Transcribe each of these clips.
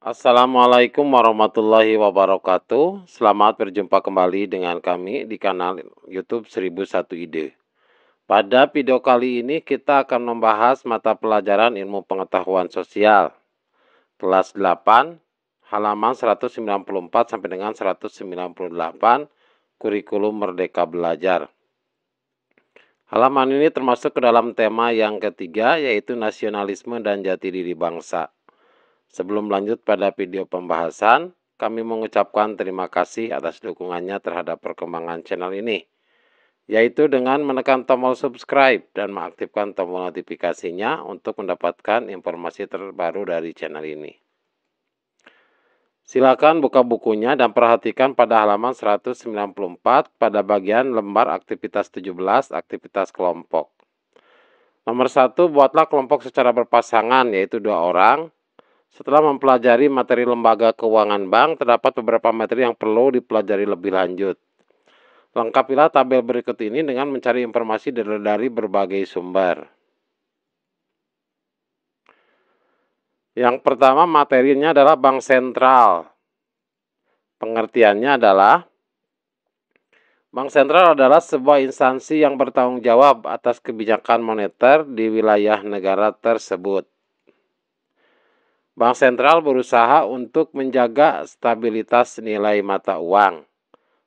Assalamualaikum warahmatullahi wabarakatuh. Selamat berjumpa kembali dengan kami di kanal YouTube 1001 Ide. Pada video kali ini kita akan membahas mata pelajaran Ilmu Pengetahuan Sosial kelas 8 halaman 194 sampai dengan 198 kurikulum Merdeka Belajar. Halaman ini termasuk ke dalam tema yang ketiga, yaitu nasionalisme dan jati diri bangsa. Sebelum lanjut pada video pembahasan, kami mengucapkan terima kasih atas dukungannya terhadap perkembangan channel ini, yaitu dengan menekan tombol subscribe dan mengaktifkan tombol notifikasinya untuk mendapatkan informasi terbaru dari channel ini. Silakan buka bukunya dan perhatikan pada halaman 194 pada bagian lembar aktivitas 17, aktivitas kelompok. Nomor 1, buatlah kelompok secara berpasangan, yaitu 2 orang. Setelah mempelajari materi lembaga keuangan bank, terdapat beberapa materi yang perlu dipelajari lebih lanjut. Lengkapilah tabel berikut ini dengan mencari informasi dari berbagai sumber. Yang pertama, materinya adalah bank sentral. Pengertiannya adalah bank sentral adalah sebuah instansi yang bertanggung jawab atas kebijakan moneter di wilayah negara tersebut. Bank sentral berusaha untuk menjaga stabilitas nilai mata uang,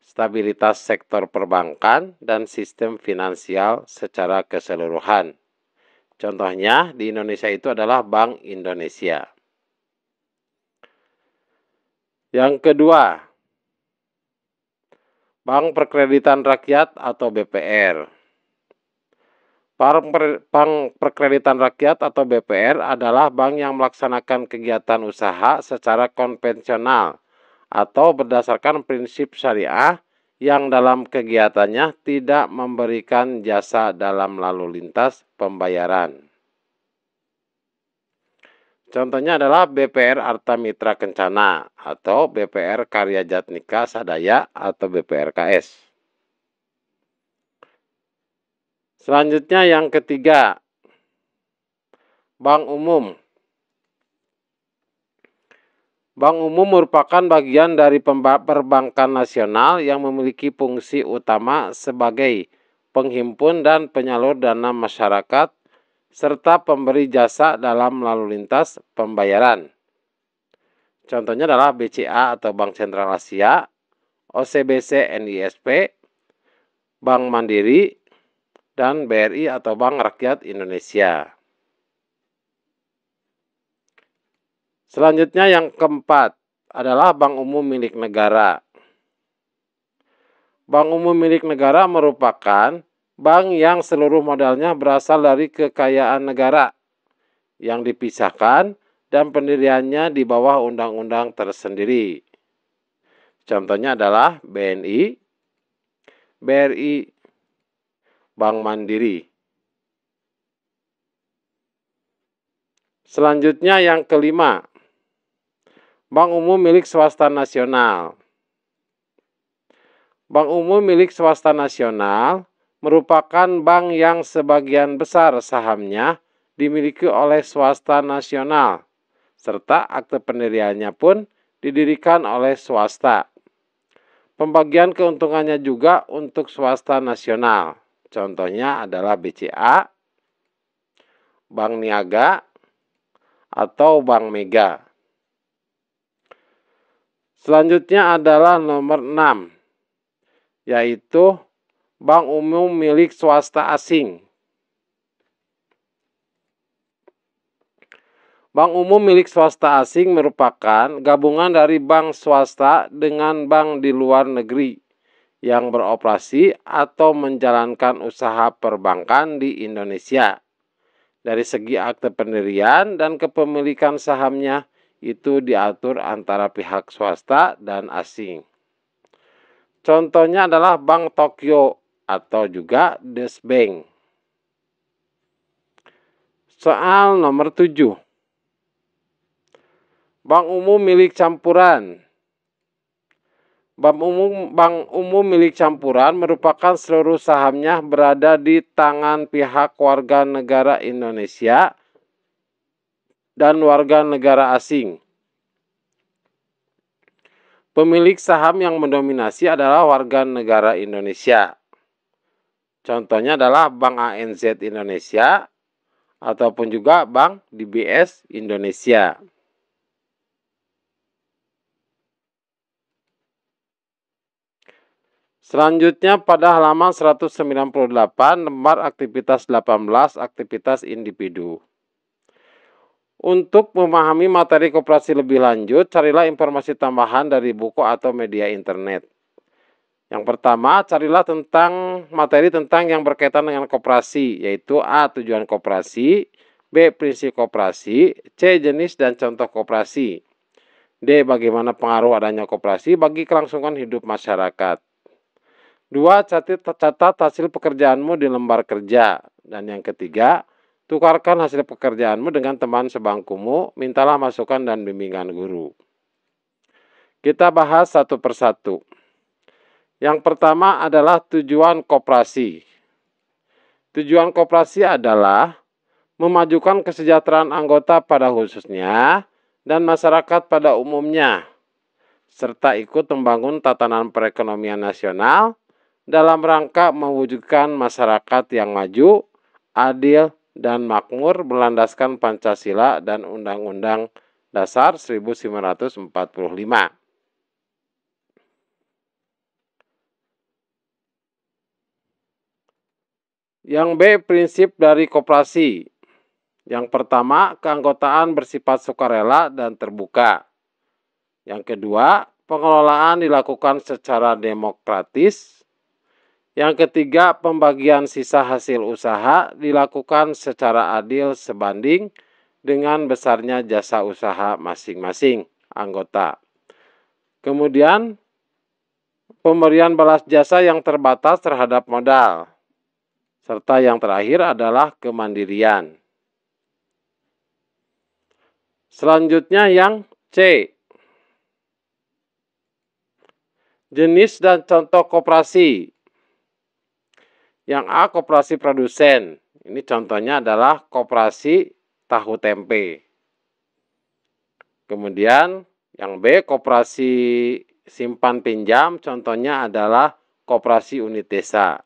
stabilitas sektor perbankan, dan sistem finansial secara keseluruhan. Contohnya di Indonesia itu adalah Bank Indonesia. Yang kedua, Bank Perkreditan Rakyat atau BPR. Bank Perkreditan Rakyat atau BPR adalah bank yang melaksanakan kegiatan usaha secara konvensional atau berdasarkan prinsip syariah yang dalam kegiatannya tidak memberikan jasa dalam lalu lintas pembayaran. Contohnya adalah BPR Arta Mitra Kencana atau BPR Karya Jatnika Sadaya atau BPRKS. Selanjutnya yang ketiga, Bank Umum. Bank Umum merupakan bagian dari perbankan nasional yang memiliki fungsi utama sebagai penghimpun dan penyalur dana masyarakat serta pemberi jasa dalam lalu lintas pembayaran. Contohnya adalah BCA atau Bank Sentral Asia, OCBC NISP, Bank Mandiri, dan BRI atau Bank Rakyat Indonesia. Selanjutnya yang keempat adalah Bank Umum milik negara. Bank Umum milik negara merupakan bank yang seluruh modalnya berasal dari kekayaan negara yang dipisahkan dan pendiriannya di bawah undang-undang tersendiri. Contohnya adalah BNI, BRI, Bank Mandiri. Selanjutnya yang kelima, Bank Umum milik swasta nasional. Bank Umum milik swasta nasional merupakan bank yang sebagian besar sahamnya dimiliki oleh swasta nasional, serta akte pendiriannya pun didirikan oleh swasta. Pembagian keuntungannya juga untuk swasta nasional. Contohnya adalah BCA, Bank Niaga, atau Bank Mega. Selanjutnya adalah nomor 6, yaitu Bank Umum milik swasta asing. Bank Umum milik swasta asing merupakan gabungan dari bank swasta dengan bank di luar negeri yang beroperasi atau menjalankan usaha perbankan di Indonesia. Dari segi akte pendirian dan kepemilikan sahamnya itu diatur antara pihak swasta dan asing. Contohnya adalah Bank Tokyo atau juga Des Bank. Soal nomor 7. Bank Umum milik campuran. Bank Umum milik campuran merupakan seluruh sahamnya berada di tangan pihak warga negara Indonesia dan warga negara asing. Pemilik saham yang mendominasi adalah warga negara Indonesia. Contohnya adalah Bank ANZ Indonesia ataupun juga Bank DBS Indonesia. Selanjutnya pada halaman 198 lembar aktivitas 18 aktivitas individu. Untuk memahami materi koperasi lebih lanjut, carilah informasi tambahan dari buku atau media internet. Yang pertama, carilah materi tentang yang berkaitan dengan koperasi, yaitu A. Tujuan koperasi, B. Prinsip koperasi, C. Jenis dan contoh koperasi, D. Bagaimana pengaruh adanya koperasi bagi kelangsungan hidup masyarakat. 2. Catat hasil pekerjaanmu di lembar kerja. Dan yang ketiga, tukarkan hasil pekerjaanmu dengan teman sebangkumu, mintalah masukan dan bimbingan guru. Kita bahas satu persatu. Yang pertama adalah tujuan koperasi. Tujuan koperasi adalah memajukan kesejahteraan anggota pada khususnya dan masyarakat pada umumnya, serta ikut membangun tatanan perekonomian nasional dalam rangka mewujudkan masyarakat yang maju, adil, dan makmur berlandaskan Pancasila dan Undang-Undang Dasar 1945. Yang B, prinsip dari koperasi. Yang pertama, keanggotaan bersifat sukarela dan terbuka. Yang kedua, pengelolaan dilakukan secara demokratis. Yang ketiga, pembagian sisa hasil usaha dilakukan secara adil sebanding dengan besarnya jasa usaha masing-masing anggota. Kemudian, pemberian balas jasa yang terbatas terhadap modal. Serta yang terakhir adalah kemandirian. Selanjutnya yang C. Jenis dan contoh koperasi. Yang A, koperasi produsen. Ini contohnya adalah koperasi tahu tempe. Kemudian yang B, koperasi simpan pinjam. Contohnya adalah koperasi unit desa.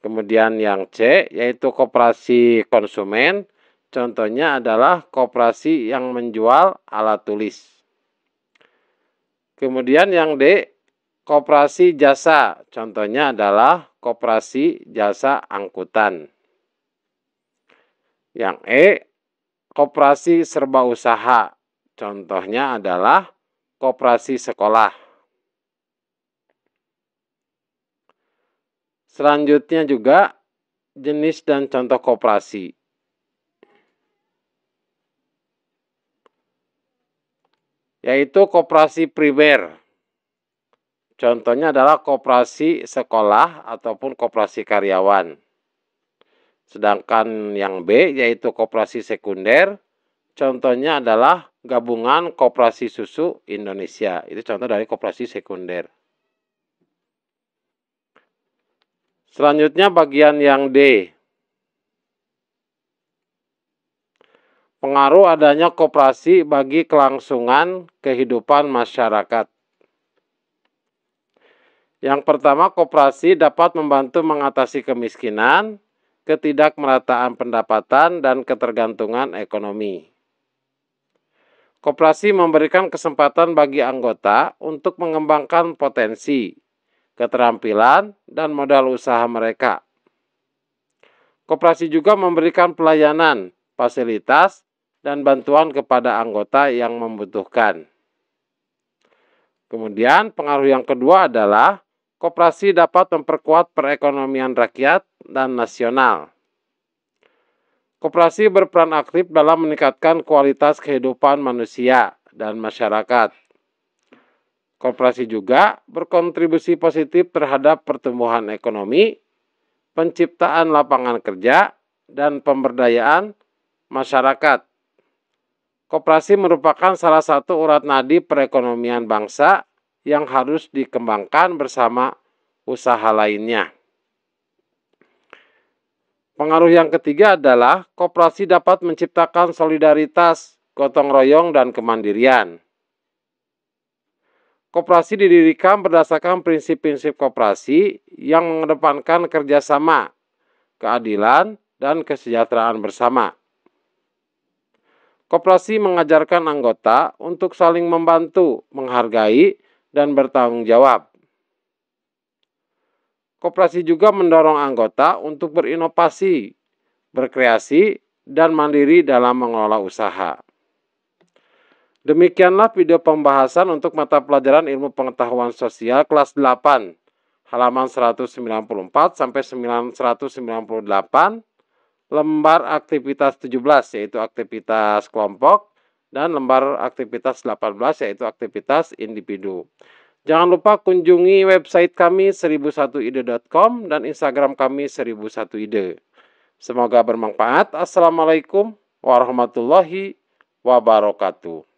Kemudian yang C, yaitu koperasi konsumen. Contohnya adalah koperasi yang menjual alat tulis. Kemudian yang D, koperasi jasa. Contohnya adalah koperasi jasa angkutan. Yang E, koperasi serba usaha. Contohnya adalah koperasi sekolah. Selanjutnya juga jenis dan contoh koperasi. Yaitu koperasi primer. Contohnya adalah koperasi sekolah ataupun koperasi karyawan. Sedangkan yang B yaitu koperasi sekunder. Contohnya adalah gabungan koperasi susu Indonesia. Itu contoh dari koperasi sekunder. Selanjutnya bagian yang D. Pengaruh adanya koperasi bagi kelangsungan kehidupan masyarakat. Yang pertama, koperasi dapat membantu mengatasi kemiskinan, ketidakmerataan pendapatan, dan ketergantungan ekonomi. Koperasi memberikan kesempatan bagi anggota untuk mengembangkan potensi, keterampilan, dan modal usaha mereka. Koperasi juga memberikan pelayanan, fasilitas, dan bantuan kepada anggota yang membutuhkan. Kemudian pengaruh yang kedua adalah koperasi dapat memperkuat perekonomian rakyat dan nasional. Koperasi berperan aktif dalam meningkatkan kualitas kehidupan manusia dan masyarakat. Koperasi juga berkontribusi positif terhadap pertumbuhan ekonomi, penciptaan lapangan kerja, dan pemberdayaan masyarakat. Koperasi merupakan salah satu urat nadi perekonomian bangsa yang harus dikembangkan bersama usaha lainnya. Pengaruh yang ketiga adalah koperasi dapat menciptakan solidaritas, gotong royong, dan kemandirian. Koperasi didirikan berdasarkan prinsip-prinsip koperasi yang mengedepankan kerjasama, keadilan, dan kesejahteraan bersama. Koperasi mengajarkan anggota untuk saling membantu, menghargai, dan bertanggung jawab. Koperasi juga mendorong anggota untuk berinovasi, berkreasi, dan mandiri dalam mengelola usaha. Demikianlah video pembahasan untuk mata pelajaran Ilmu Pengetahuan Sosial kelas 8, halaman 194 sampai 198, lembar aktivitas 17 yaitu aktivitas kelompok, dan lembar aktivitas 18 yaitu aktivitas individu. Jangan lupa kunjungi website kami 1001ide.com dan Instagram kami 1001ide. Semoga bermanfaat. Assalamualaikum warahmatullahi wabarakatuh.